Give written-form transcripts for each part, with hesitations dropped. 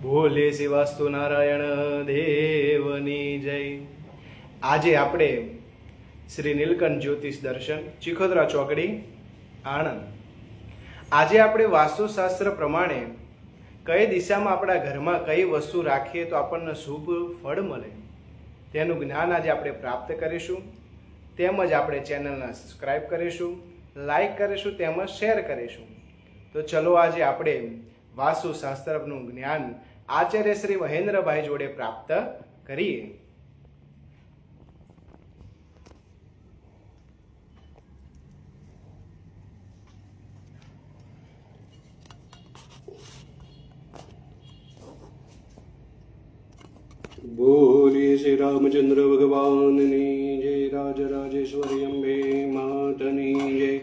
ભોલે શિવાસ્તુ નારાયણ દેવની જય। આજે આપણે શ્રી નીલકંઠ જ્યોતિષ દર્શન ચિખોદરા ચોકડી આણંદ। આજે આપણે વાસ્તુશાસ્ત્ર પ્રમાણે કઈ દિશામાં આપણા ઘરમાં કઈ વસ્તુ રાખીએ તો આપણને શુભ ફળ મળે તેનું જ્ઞાન આજે આપણે પ્રાપ્ત કરીશું। તેમજ આપણે ચેનલને સબસ્ક્રાઇબ કરીશું, લાઈક કરીશું, તેમજ શેર કરીશું। તો ચલો આજે આપણે વાસ્તુશાસ્ત્રનું જ્ઞાન આચાર્ય શ્રી મહેન્દ્રભાઈ જોડે પ્રાપ્ત કરીએ। બોલીએ શ્રી રામચંદ્ર ભગવાનની જય, રાજરાજેશ્વરી અંબે માતની જય,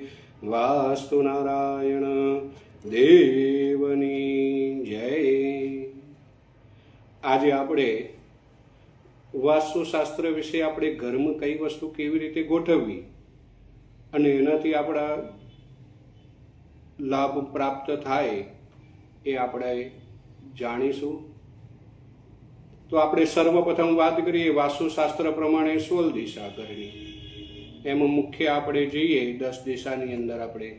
વાસ્તુ નારાયણ દેવની જય। આજે આપણે વાસ્તુશાસ્ત્ર વિશે આપણે ઘરમાં કઈ વસ્તુ કેવી રીતે ગોઠવવી અને એનાથી આપણા લાભ પ્રાપ્ત થાય એ આપણે જાણીશું। તો આપણે સર્વપ્રથમ વાત કરીએ વાસ્તુશાસ્ત્ર પ્રમાણે 16 દિશા ઘરની। એમાં મુખ્ય આપણે જોઈએ 10 દિશાની અંદર આપણે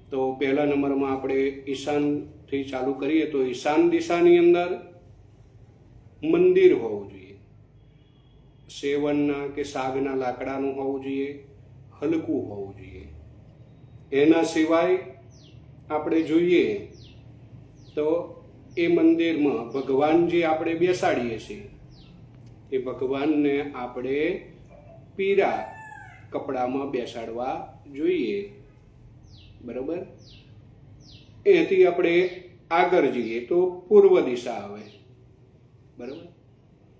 તો પહેલા નંબરમાં આપણે ઈશાનથી ચાલુ કરીએ તો ઈશાન દિશાની અંદર મંદિર હોવું જોઈએ, સેવનના કે સાગના લાકડાનું હોવું જોઈએ, હલકું હોવું જોઈએ। એના સિવાય આપણે જોઈએ તો એ મંદિરમાં ભગવાન જે આપણે બેસાડીએ છીએ એ ભગવાનને આપણે પીળા કપડામાં બેસાડવા જોઈએ, બરાબર। એથી આપણે આગળ જઈએ તો પૂર્વ દિશા આવે, બરાબર।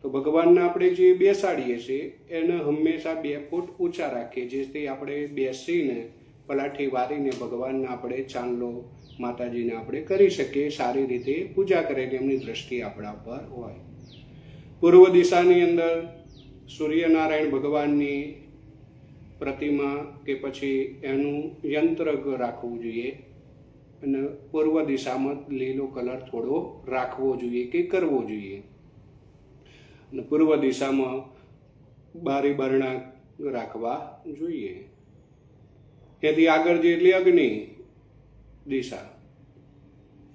તો ભગવાનને આપણે જે બેસાડીએ છીએ એને હંમેશા 2 ફૂટ ઊંચા રાખીએ, જેથી આપણે બેસીને પલાઠી વારીને ભગવાનને આપણે ચાંદલો માતાજીને આપણે કરી શકીએ, સારી રીતે પૂજા કરીને એમની દ્રષ્ટિ આપણા પર હોય। પૂર્વ દિશાની અંદર સૂર્યનારાયણ ભગવાનની પ્રતિમા કે પછી એનું યંત્ર રાખવું જોઈએ અને પૂર્વ દિશામાં લીલો કલર થોડો રાખવો જોઈએ કે કરવો જોઈએ। અને પૂર્વ દિશામાં બારી બારણા રાખવા જોઈએ। ત્યાંથી આગળ જે એટલે અગ્નિ દિશા,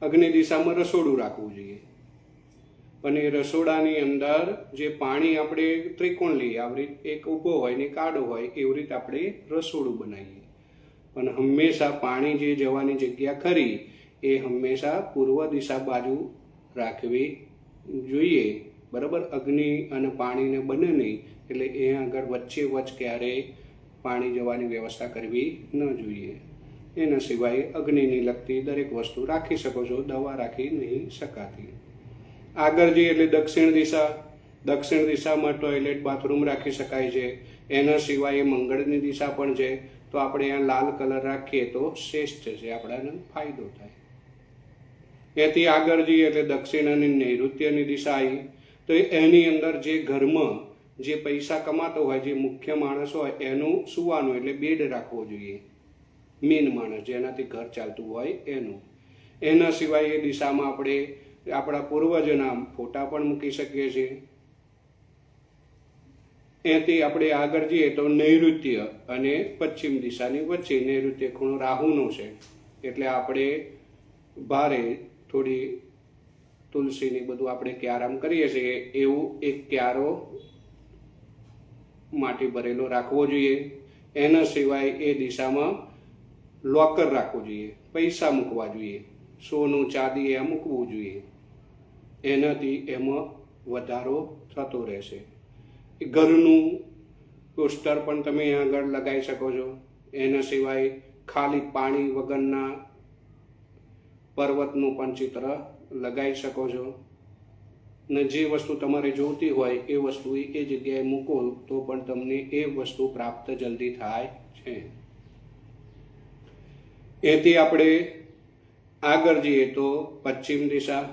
અગ્નિ દિશામાં રસોડું રાખવું જોઈએ અને રસોડાની અંદર જે પાણી આપણે ત્રિકોણ લઈએ, આવી રીતે એક ઊભો હોય ને એક આડો હોય એવી રીતે આપણે રસોડું બનાવીએ અને હંમેશા પાણી જે જવાની જગ્યા ખરી એ હંમેશા પૂર્વ દિશા બાજુ રાખવી જોઈએ, બરાબર। અગ્નિ અને પાણીને બને નહીં એટલે એ આગળ વચ્ચે વચ્ચ ક્યારેય પાણી જવાની વ્યવસ્થા કરવી ન જોઈએ। એના સિવાય અગ્નિની લગતી દરેક વસ્તુ રાખી શકો છો, દવા રાખી નહીં શકાતી। આગળ જઈએ એટલે દક્ષિણ દિશા, દક્ષિણ દિશામાં ટોયલેટ બાથરૂમ રાખી શકાય છે। એના સિવાય મંગળની દિશા પણ છે, તો આપણે અહીંયા લાલ કલર રાખીએ તો શ્રેષ્ઠ છે, આપણાને ફાયદો થાય। એથી આગળ જઈએ એટલે દક્ષિણ અને નૈઋત્યની દિશા આવી, તો એની અંદર જે ઘરમાં જે પૈસા કમાતો હોય, જે મુખ્ય માણસ હોય એનું સુવાનું એટલે બેડ રાખવો જોઈએ, મેન માણસ જેનાથી ઘર ચાલતું હોય એનું। એના સિવાય એ દિશામાં આપણે આપણા પૂર્વજોના ફોટા પણ મૂકી શકીએ છીએ। એથી આપણે આગળ જઈએ તો નૈઋત્ય અને પશ્ચિમ દિશાની વચ્ચે નૈઋત્ય ખૂણો રાહુનો છે, એટલે આપણે ભારે થોડી તુલસીની બધું આપણે ક્યારામ કરીએ છીએ એવું એક ક્યારો માટી ભરેલો રાખવો જોઈએ। એના સિવાય એ દિશામાં લોકર રાખવું જોઈએ, પૈસા મૂકવા જોઈએ, સોનું ચાંદી એ મૂકવું જોઈએ, એનાથી એમાં વધારો થતો રહેશે। ઘરનું પોસ્ટર પણ તમે આગળ લગાવી શકો છો। એના સિવાય ખાલી પાણી વગરના પર્વતનું પણ ચિત્ર લગાવી શકો છો ને જે વસ્તુ તમારે જોઈતી હોય એ વસ્તુ એ જગ્યાએ મૂકો તો પણ તમને એ વસ્તુ પ્રાપ્ત જલ્દી થાય છે। એથી આપણે આગળ જઈએ તો પશ્ચિમ દિશા,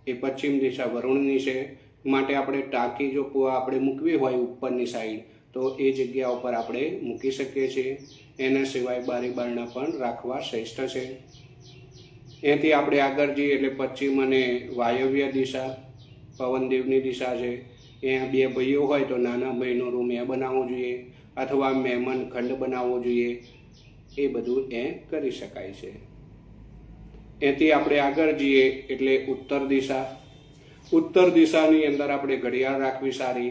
એ પશ્ચિમ દિશા વરુણની છે, માટે આપણે ટાંકી જો આપણે મૂકવી હોય ઉપરની સાઈડ તો એ જગ્યા ઉપર આપણે મૂકી શકીએ છીએ। એના સિવાય બારી બારણા પણ રાખવા શ્રેષ્ઠ છે। એથી આપણે આગળ જઈએ એટલે પશ્ચિમ અને વાયવ્ય દિશા પવનદેવની દિશા છે. અહીંયા બે ભાઈઓ હોય તો નાના ભાઈનો રૂમ એ બનાવવો જોઈએ અથવા મહેમાન ખંડ બનાવવો જોઈએ. એ બધું એ કરી શકાય છે. એથી આપણે આગળ જઈએ એટલે ઉત્તર દિશા. ઉત્તર દિશાની અંદર આપણે ઘડિયાળ રાખવી સારી,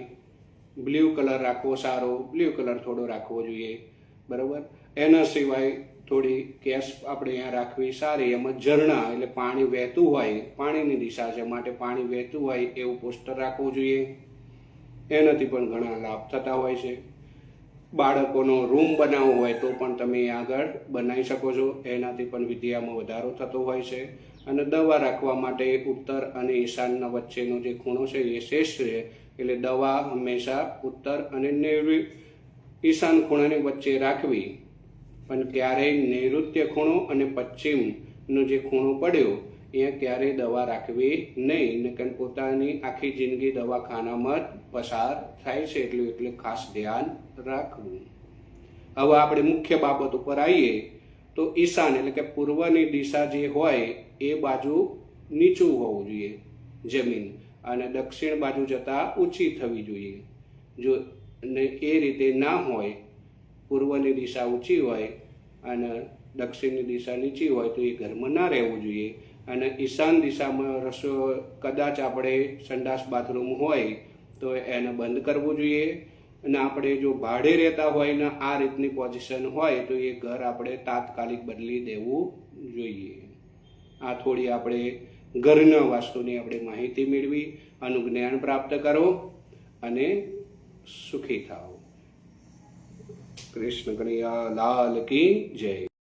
બ્લુ કલર રાખવો સારો, બ્લુ કલર થોડો રાખવો જોઈએ, બરાબર. એના સિવાય થોડી કેસ આપણે અહીંયા રાખવી સારી. એમાં ઝરણા એટલે પાણી વહેતું હોય, પાણીની દિશા છે માટે પાણી વહેતું હોય એવું પોસ્ટર રાખવું જોઈએ. એનાથી પણ ઘણા લાભ થતા હોય છે. બાળકોનો રૂમ બનાવવો હોય તો પણ તમે આગળ બનાવી શકો છો, એનાથી પણ વિદ્યામાં વધારો થતો હોય છે. અને દવા રાખવા માટે ઉત્તર અને ઈશાનના વચ્ચેનો જે ખૂણો છે એ શ્રેષ્ઠ છે. એટલે દવા હંમેશા ઉત્તર અને ઈશાન ખૂણાની વચ્ચે રાખવી. પણ ક્યારેય નૈઋત્ય ખૂણો અને પશ્ચિમનો જે ખૂણો પડ્યો અહીંયા ક્યારેય દવા રાખવી નહીં, નકર પોતાની આખી જિંદગી દવાખાનામાં જ પસાર થાય છે. એટલે ખાસ ધ્યાન રાખવું. હવે આપણે મુખ્ય બાબત ઉપર આવીએ તો ઈશાન એટલે કે પૂર્વની દિશા જે હોય એ બાજુ નીચું હોવું જોઈએ જમીન, અને દક્ષિણ બાજુ જતાં ઊંચી થવી જોઈએ. જો એ રીતે ના હોય, પૂર્વની દિશા ઊંચી હોય અને દક્ષિણની દિશા નીચી હોય તો એ ઘરમાં ના રહેવું જોઈએ. અને ઈશાન દિશામાં કદાચ આપણે સંડાસ બાથરૂમ હોય તો એને બંધ કરવું જોઈએ. અને આપણે જો ભાડે રહેતા હોય ને આ રીતની પોઝિશન હોય તો એ ઘર આપણે તાત્કાલિક બદલી દેવું જોઈએ. આ થોડી આપણે ઘરના વાસ્તુની આપણે માહિતી મેળવી, આનું જ્ઞાન પ્રાપ્ત કરો અને સુખી થાઓ. કૃષ્ણ કનૈયા લાલ કી જય.